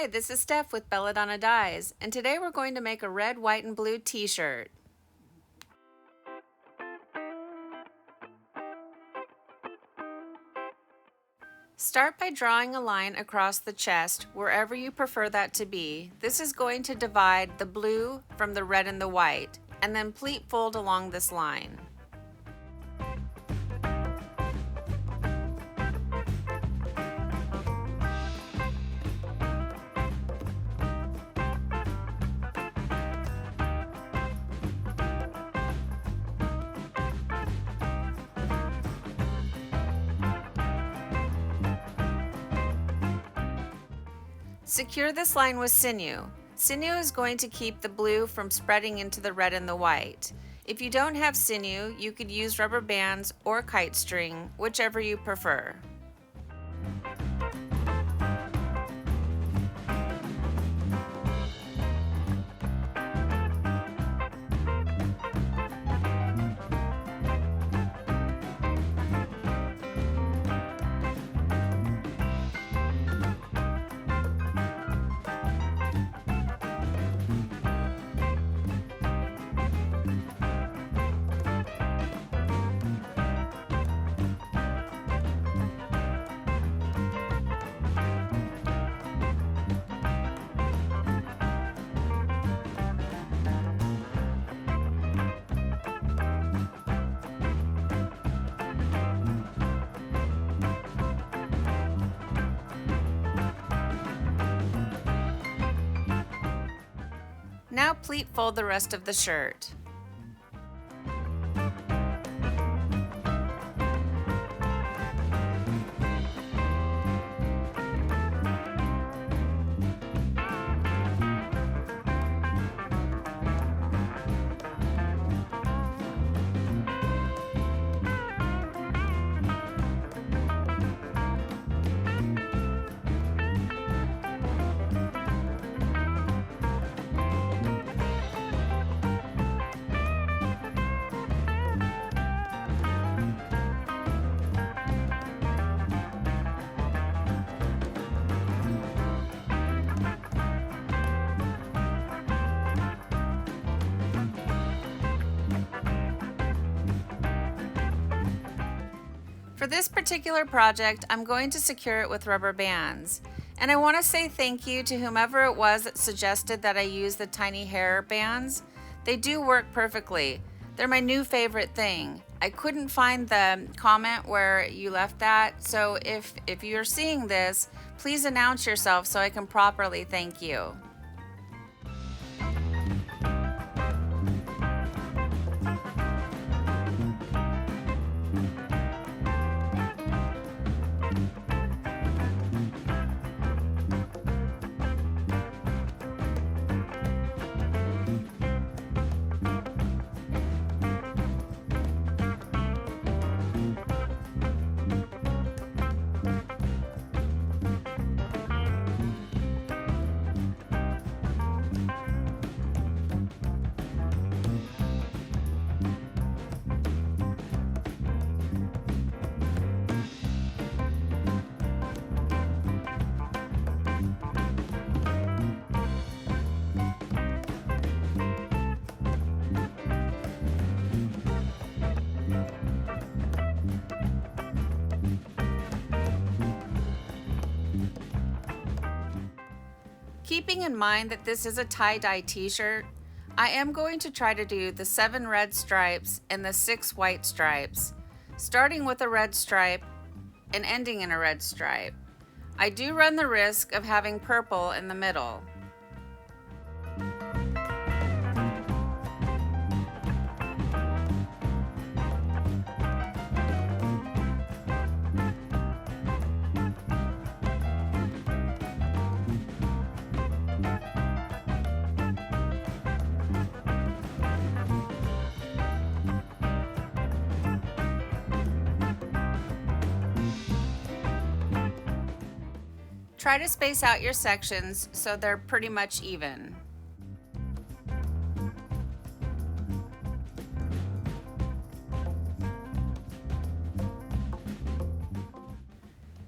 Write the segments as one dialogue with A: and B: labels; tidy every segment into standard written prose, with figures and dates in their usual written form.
A: Hi, this is Steph with Belladonna Dyes, and today we're going to make a red, white, and blue t-shirt. Start by drawing a line across the chest wherever you prefer that to be. This is going to divide the blue from the red and the white, and then pleat fold along this line. Secure this line with sinew. Sinew is going to keep the blue from spreading into the red and the white. If you don't have sinew, you could use rubber bands or kite string, whichever you prefer. Now pleat fold the rest of the shirt. For this particular project, I'm going to secure it with rubber bands. And I want to say thank you to whomever it was that suggested that I use the tiny hair bands. They do work perfectly. They're my new favorite thing. I couldn't find the comment where you left that, so if you're seeing this, please announce yourself so I can properly thank you. Keeping in mind that this is a tie-dye t-shirt, I am going to try to do the 7 red stripes and the 6 white stripes, starting with a red stripe and ending in a red stripe. I do run the risk of having purple in the middle. Try to space out your sections so they're pretty much even.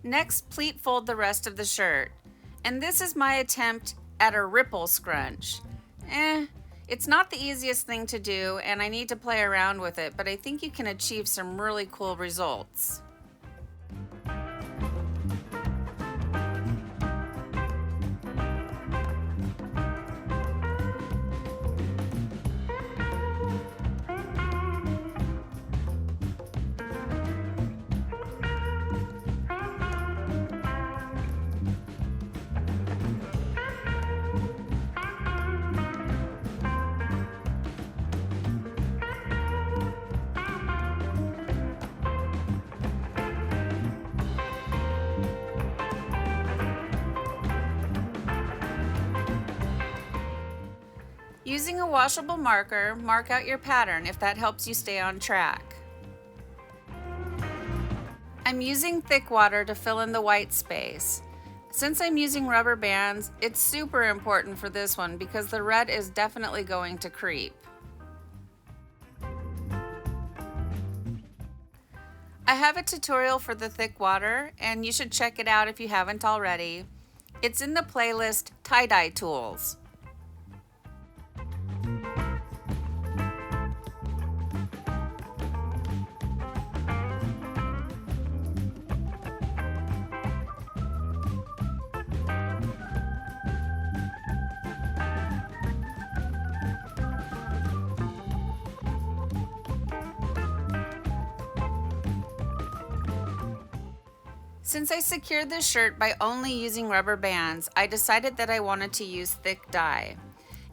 A: Next, pleat fold the rest of the shirt. And this is my attempt at a ripple scrunch. It's not the easiest thing to do and I need to play around with it, but I think you can achieve some really cool results. Using a washable marker, mark out your pattern if that helps you stay on track. I'm using thick water to fill in the white space. Since I'm using rubber bands, it's super important for this one because the red is definitely going to creep. I have a tutorial for the thick water and you should check it out if you haven't already. It's in the playlist Tie-Dye Tools. Since I secured this shirt by only using rubber bands, I decided that I wanted to use thick dye.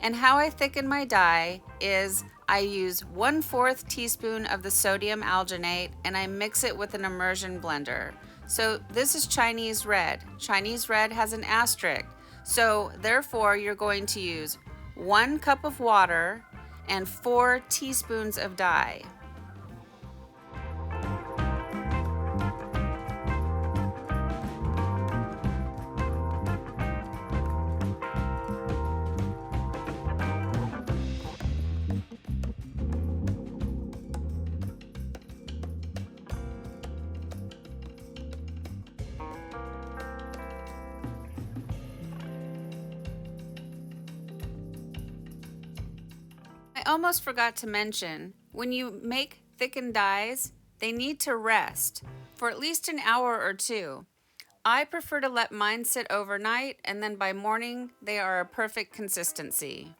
A: And how I thicken my dye is I use 1/4 teaspoon of the sodium alginate and I mix it with an immersion blender. So this is Chinese red. Chinese red has an asterisk. So therefore you're going to use 1 cup of water and 4 teaspoons of dye. I almost forgot to mention, when you make thickened dyes, they need to rest for at least an hour or two. I prefer to let mine sit overnight and then by morning they are a perfect consistency.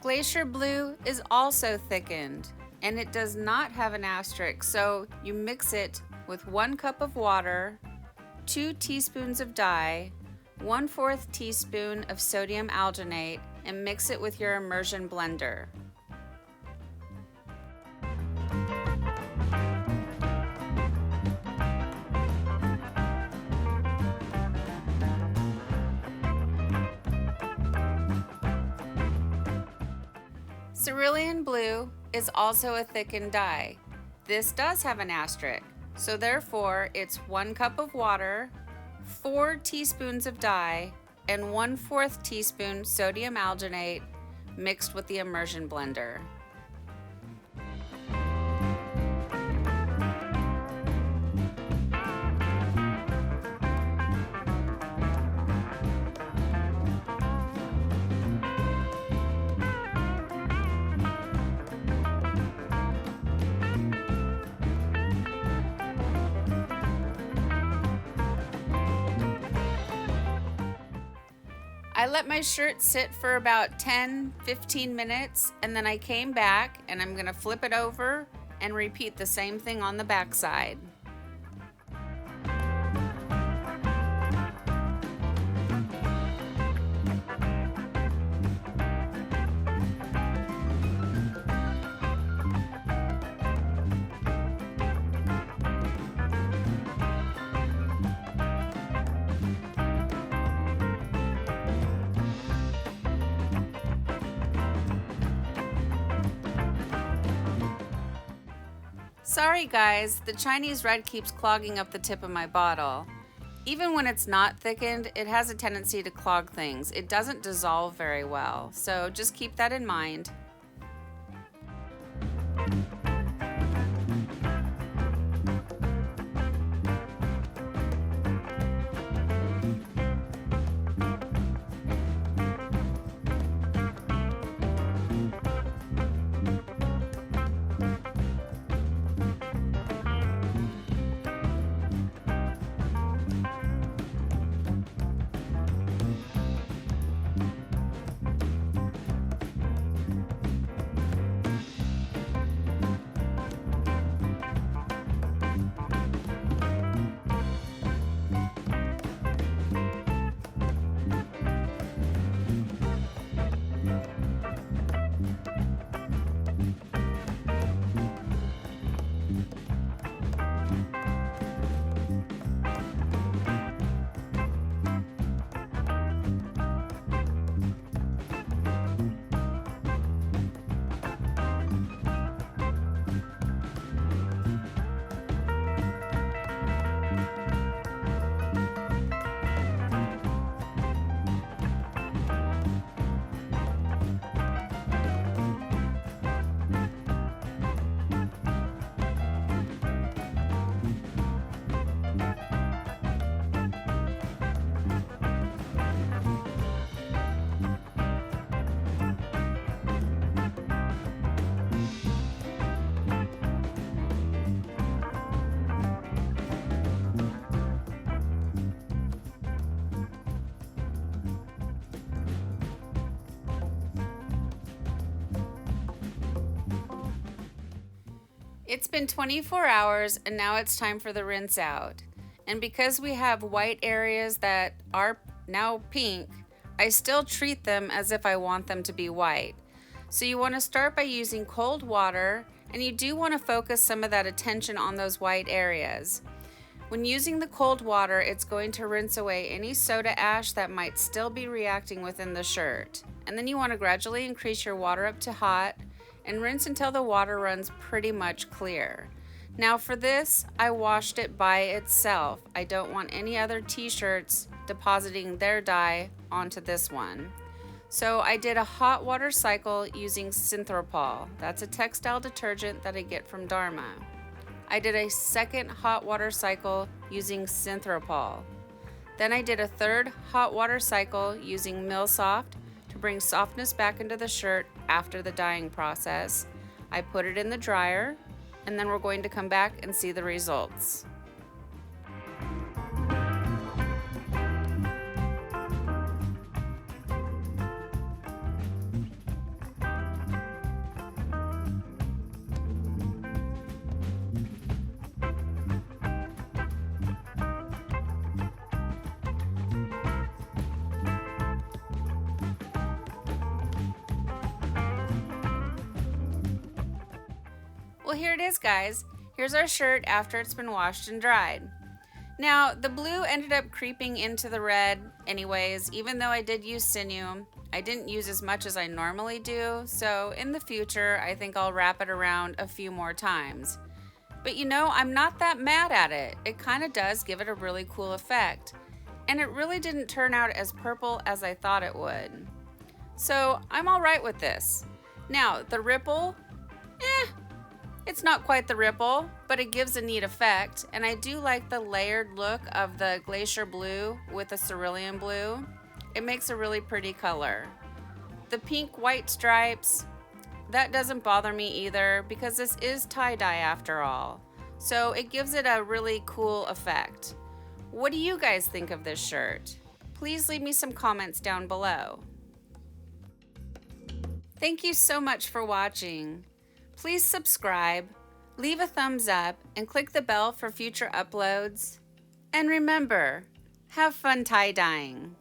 A: Glacier Blue is also thickened and it does not have an asterisk, so you mix it with 1 cup of water, 2 teaspoons of dye, 1/4 teaspoon of sodium alginate, and mix it with your immersion blender. Cerulean Blue is also a thickened dye. This does have an asterisk, so therefore it's 1 cup of water, 4 teaspoons of dye, and 1/4 teaspoon sodium alginate mixed with the immersion blender. I let my shirt sit for about 10-15 minutes, and then I came back and I'm gonna flip it over and repeat the same thing on the back side. Sorry guys, the Chinese red keeps clogging up the tip of my bottle. Even when it's not thickened, it has a tendency to clog things. It doesn't dissolve very well, so just keep that in mind. It's been 24 hours and now it's time for the rinse out. And because we have white areas that are now pink, I still treat them as if I want them to be white. So you want to start by using cold water, and you do want to focus some of that attention on those white areas. When using the cold water, it's going to rinse away any soda ash that might still be reacting within the shirt. And then you want to gradually increase your water up to hot and rinse until the water runs pretty much clear. Now for this, I washed it by itself. I don't want any other t-shirts depositing their dye onto this one. So I did a hot water cycle using Synthropol. That's a textile detergent that I get from Dharma. I did a second hot water cycle using Synthropol. Then I did a third hot water cycle using Millsoft to bring softness back into the shirt after the dyeing process. I put it in the dryer, and then we're going to come back and see the results. Well, here it is, guys. Here's our shirt after it's been washed and dried. Now, the blue ended up creeping into the red anyways, even though I did use sinew. I didn't use as much as I normally do, so in the future, I think I'll wrap it around a few more times. But you know, I'm not that mad at it. It kind of does give it a really cool effect. And it really didn't turn out as purple as I thought it would. So I'm all right with this. Now, the ripple, it's not quite the ripple, but it gives a neat effect, and I do like the layered look of the glacier blue with the cerulean blue. It makes a really pretty color. The pink-white stripes, that doesn't bother me either because this is tie-dye after all, so it gives it a really cool effect. What do you guys think of this shirt? please leave me some comments down below. Thank you so much for watching. Please subscribe, leave a thumbs up, and click the bell for future uploads. And remember, have fun tie-dyeing.